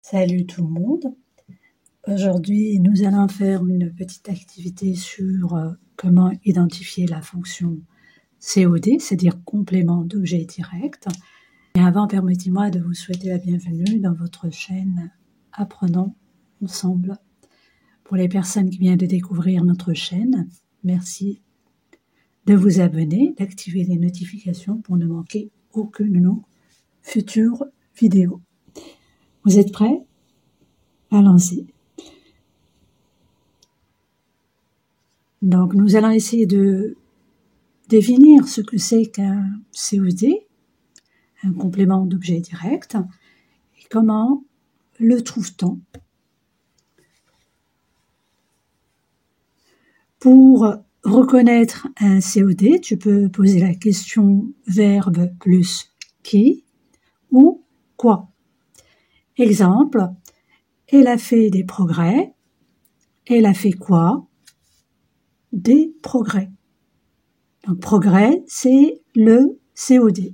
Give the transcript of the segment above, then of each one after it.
Salut tout le monde. Aujourd'hui, nous allons faire une petite activité sur comment identifier la fonction COD, c'est-à-dire complément d'objet direct. Et avant, permettez-moi de vous souhaiter la bienvenue dans votre chaîne Apprenons ensemble. Pour les personnes qui viennent de découvrir notre chaîne, merci de vous abonner, d'activer les notifications pour ne manquer aucune de nos futures vidéos. Vous êtes prêts? Allons-y. Donc, nous allons essayer de définir ce que c'est qu'un COD, un complément d'objet direct, et comment le trouve-t-on. Pour reconnaître un COD, tu peux poser la question verbe plus qui ou quoi. Exemple, elle a fait des progrès. Elle a fait quoi? Des progrès. Donc, progrès, c'est le COD.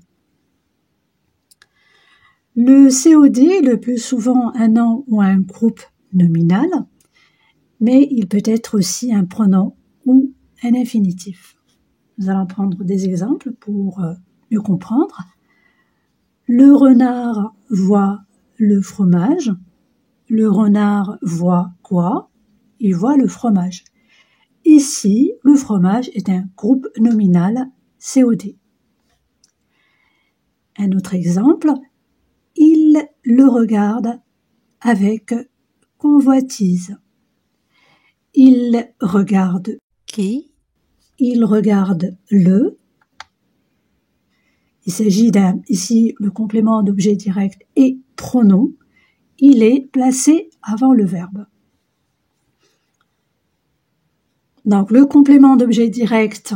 Le COD est le plus souvent un nom ou un groupe nominal, mais il peut être aussi un pronom ou un infinitif. Nous allons prendre des exemples pour mieux comprendre. Le renard voit le fromage. Le renard voit quoi? Il voit le fromage. Ici, le fromage est un groupe nominal COD. Un autre exemple, il le regarde avec convoitise. Il regarde qui? Il regarde le. Il s'agit ici, le complément d'objet direct et pronom. Il est placé avant le verbe. Donc, le complément d'objet direct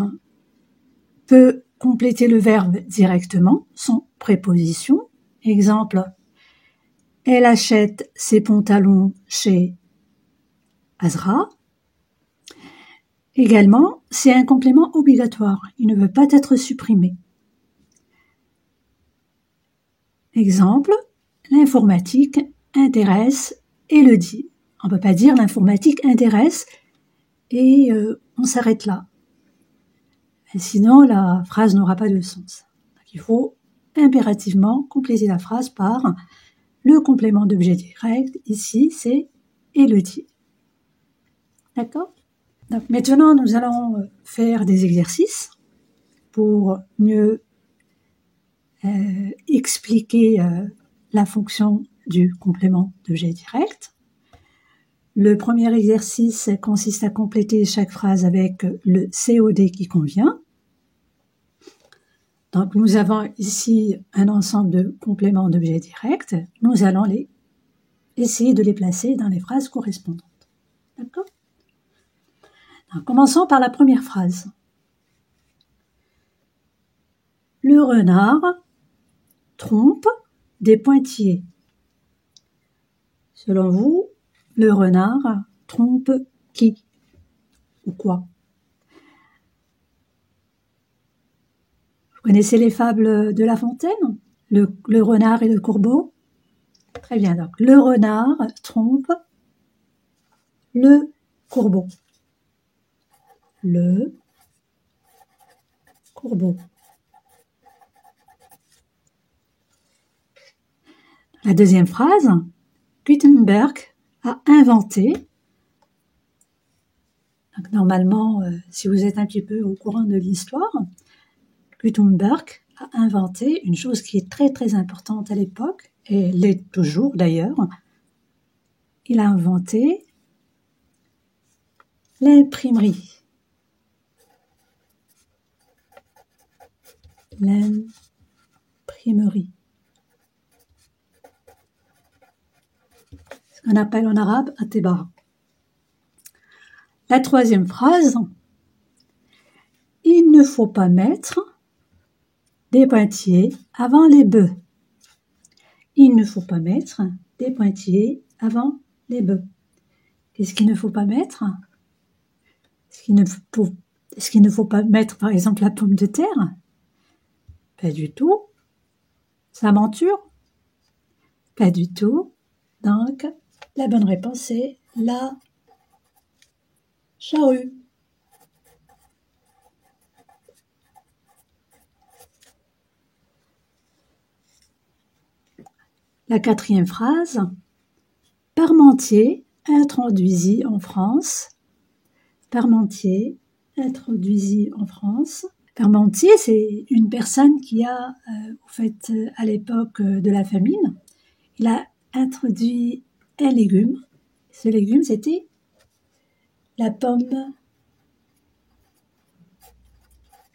peut compléter le verbe directement, sans préposition. Exemple, elle achète ses pantalons chez Azra. Également, c'est un complément obligatoire. Il ne veut pas être supprimé. Exemple, l'informatique intéresse Élodie. On ne peut pas dire l'informatique intéresse et on s'arrête là. Et sinon, la phrase n'aura pas de sens. Donc, il faut impérativement compléter la phrase par le complément d'objet direct. Ici, c'est Élodie. D'accord? Donc, maintenant, nous allons faire des exercices pour mieux expliquer la fonction du complément d'objet direct. Le premier exercice consiste à compléter chaque phrase avec le COD qui convient. Donc, nous avons ici un ensemble de compléments d'objet direct. Nous allons essayer de les placer dans les phrases correspondantes. D'accord? Donc, commençons par la première phrase. Le renard trompe des pointillés. Selon vous, le renard trompe qui ou quoi? Vous connaissez les fables de La Fontaine? Le renard et le corbeau? Très bien, donc le renard trompe le corbeau. Le corbeau. La deuxième phrase, Gutenberg a inventé. Donc, normalement, si vous êtes un petit peu au courant de l'histoire, Gutenberg a inventé une chose qui est très très importante à l'époque, et l'est toujours d'ailleurs. Il a inventé l'imprimerie. L'imprimerie. Ce qu'on appelle en arabe atibara. La troisième phrase, il ne faut pas mettre des pointillés avant les bœufs. Il ne faut pas mettre des pointillés avant les bœufs. Qu'est-ce qu'il ne faut pas mettre? Est-ce qu'il ne faut pas mettre, par exemple, la pomme de terre? Pas du tout. Sa monture? Pas du tout. Donc, la bonne réponse est la charrue. La quatrième phrase, Parmentier introduisit en France. Parmentier introduisit en France. Parmentier, c'est une personne qui a, à l'époque de la famine, il a introduit un légume. Ce légume, c'était la pomme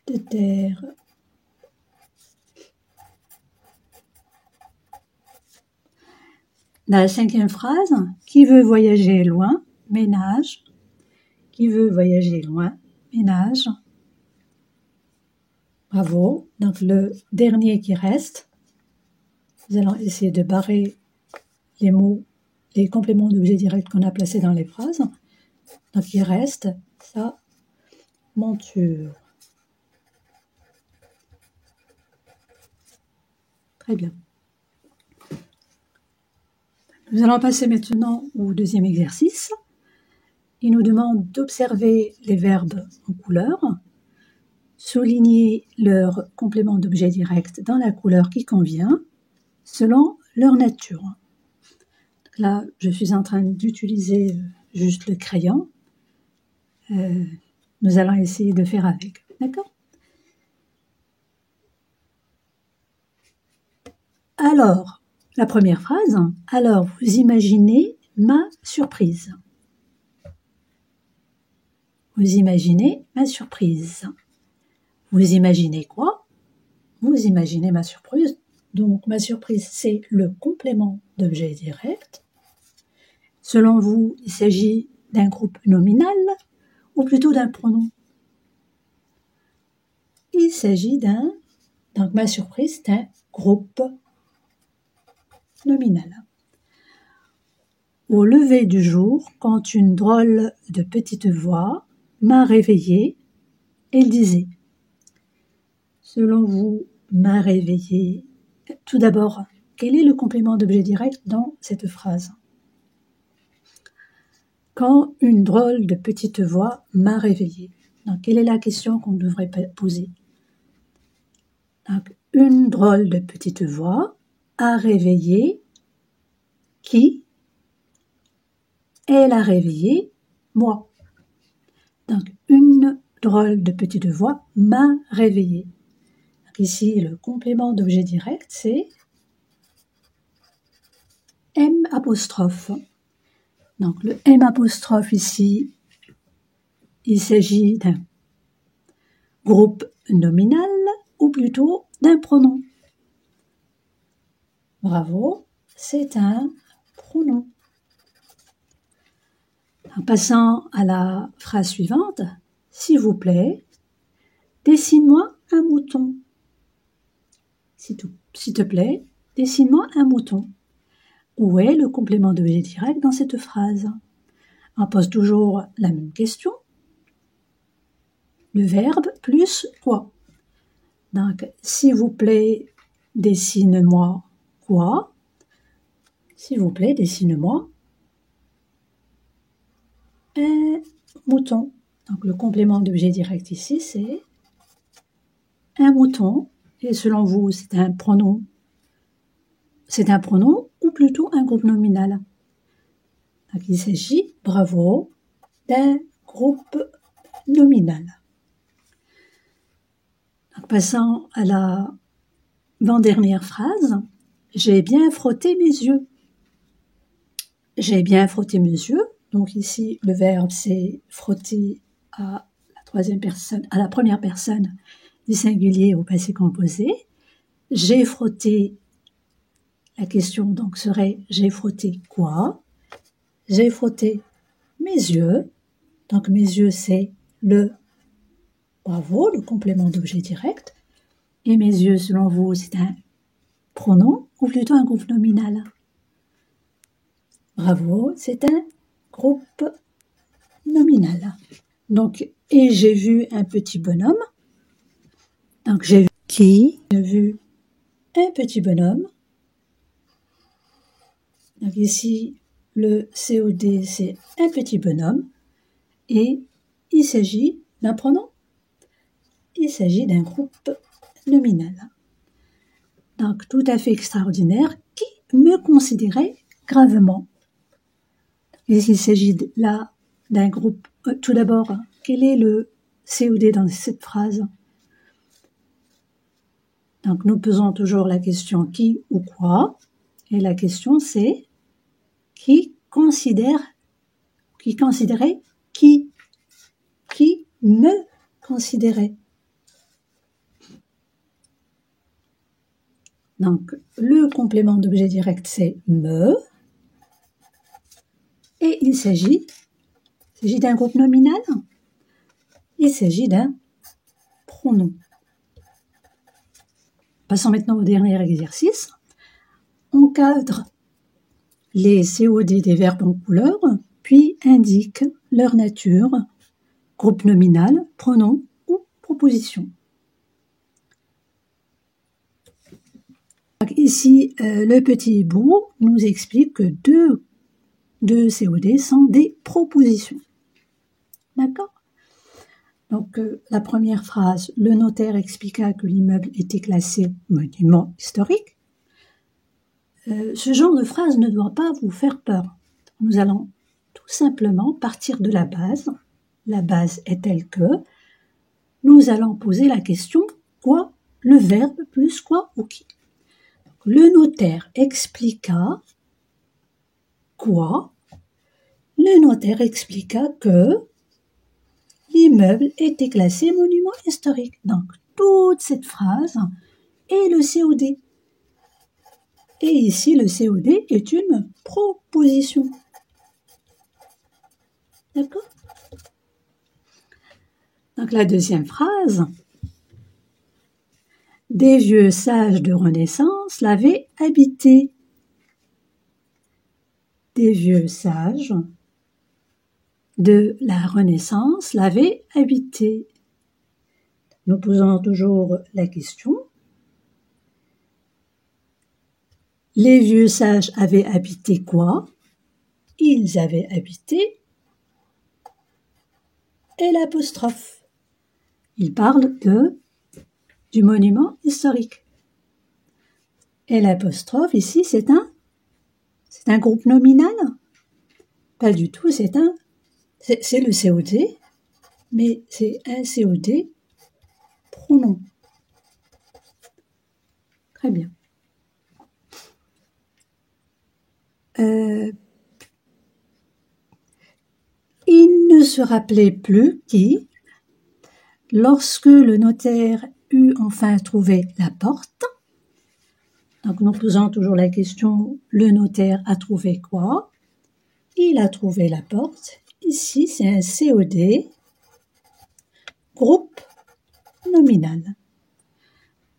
de terre. La cinquième phrase, qui veut voyager loin, ménage. Qui veut voyager loin, ménage. Bravo. Donc le dernier qui reste, nous allons essayer de barrer les mots, les compléments d'objet direct qu'on a placés dans les phrases. Donc il reste sa monture. Très bien. Nous allons passer maintenant au deuxième exercice. Il nous demande d'observer les verbes en couleur, souligner leur complément d'objet direct dans la couleur qui convient, selon leur nature. Donc là, je suis en train d'utiliser juste le crayon. Nous allons essayer de faire avec. D'accord ? Alors, la première phrase. Alors, vous imaginez ma surprise. Vous imaginez ma surprise. Vous imaginez quoi? Vous imaginez ma surprise. Donc, ma surprise, c'est le complément d'objet direct. Selon vous, il s'agit d'un groupe nominal ou plutôt d'un pronom? Il s'agit d'un... Donc, ma surprise, c'est un groupe nominal. Au lever du jour, quand une drôle de petite voix m'a réveillée, elle disait... Selon vous, m'a réveillée. Tout d'abord, quel est le complément d'objet direct dans cette phrase? Quand une drôle de petite voix m'a réveillée. Donc, quelle est la question qu'on devrait poser? Donc, une drôle de petite voix a réveillé qui? Elle a réveillé moi. Donc, une drôle de petite voix m'a réveillée. Ici, le complément d'objet direct, c'est M apostrophe. Donc, le M apostrophe ici, il s'agit d'un groupe nominal ou plutôt d'un pronom. Bravo, c'est un pronom. En passant à la phrase suivante, s'il vous plaît, dessine-moi un mouton. S'il te plaît, dessine-moi un mouton. Où est le complément d'objet direct dans cette phrase? On pose toujours la même question. Le verbe plus quoi? Donc, s'il vous plaît, dessine-moi quoi? S'il vous plaît, dessine-moi un mouton. Donc, le complément d'objet direct ici, c'est un mouton. Et selon vous, c'est un pronom. C'est un pronom ou plutôt un groupe nominal. Donc, il s'agit, bravo, d'un groupe nominal. Donc, passant à la avant-dernière phrase, j'ai bien frotté mes yeux. J'ai bien frotté mes yeux. Donc ici, le verbe c'est frotter à la troisième personne, à la première personne du singulier au passé composé. J'ai frotté. La question donc serait j'ai frotté quoi? J'ai frotté mes yeux. Donc mes yeux c'est le bravo, le complément d'objet direct. Et mes yeux selon vous c'est un pronom ou plutôt un groupe nominal? Bravo, c'est un groupe nominal. Donc, et j'ai vu un petit bonhomme. Donc, j'ai vu un petit bonhomme. Donc ici, le COD, c'est un petit bonhomme et il s'agit d'un pronom. Il s'agit d'un groupe nominal. Donc tout à fait extraordinaire, qui me considérait gravement. Et s'il s'agit là d'un groupe, tout d'abord, quel est le COD dans cette phrase? Donc nous posons toujours la question qui ou quoi, et la question c'est qui considérait qui me considérait. Donc le complément d'objet direct c'est me, et il s'agit d'un groupe nominal, il s'agit d'un pronom. Passons maintenant au dernier exercice. On cadre les COD des verbes en couleur, puis indique leur nature, groupe nominal, pronom ou proposition. Donc ici, le petit hibou nous explique que deux COD sont des propositions. D'accord? Donc, la première phrase, le notaire expliqua que l'immeuble était classé monument historique. Ce genre de phrase ne doit pas vous faire peur. Nous allons tout simplement partir de la base. La base est telle que nous allons poser la question quoi, le verbe plus quoi ou qui. Le notaire expliqua quoi? Le notaire expliqua que l'immeuble était classé monument historique. Donc, toute cette phrase est le COD. Et ici, le COD est une proposition. D'accord? Donc, la deuxième phrase. Des vieux sages de Renaissance l'avaient habité. Des vieux sages de la Renaissance l'avaient habité. Nous posons toujours la question. Les vieux sages avaient habité quoi? Ils avaient habité et l'apostrophe. Il parle du monument historique. Et l'apostrophe ici, c'est un groupe nominal? Pas du tout, c'est le COD, mais c'est un COD pronom. Très bien. Il ne se rappelait plus qui, lorsque le notaire eut enfin trouvé la porte. Donc nous posons toujours la question, le notaire a trouvé quoi? Il a trouvé la porte. Ici, c'est un COD, groupe nominal.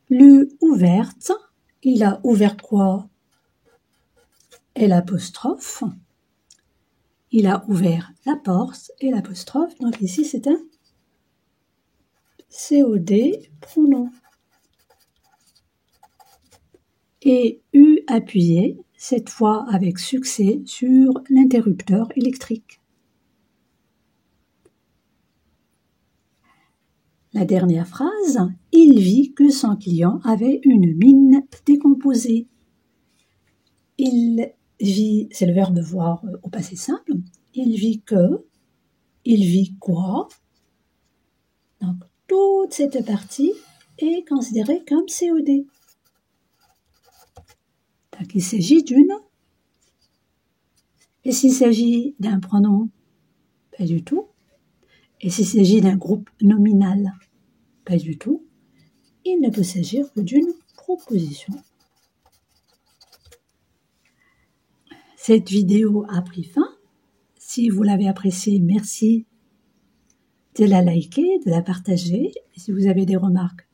L'U ouverte, il a ouvert quoi? Et l'apostrophe. Il a ouvert la porte et l'apostrophe. Donc ici, c'est un COD pronom. Et U appuyé, cette fois avec succès, sur l'interrupteur électrique. La dernière phrase, il vit que son client avait une mine décomposée. Il vit, c'est le verbe voir au passé simple. Il vit que, il vit quoi? Donc, toute cette partie est considérée comme COD. Donc, il s'agit d'une. Et s'il s'agit d'un pronom? Pas du tout. Et s'il s'agit d'un groupe nominal? Pas du tout. Il ne peut s'agir que d'une proposition. Cette vidéo a pris fin. Si vous l'avez appréciée, merci de la liker, de la partager. Et si vous avez des remarques,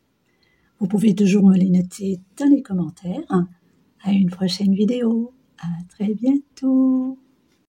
vous pouvez toujours me les noter dans les commentaires. À une prochaine vidéo. À très bientôt.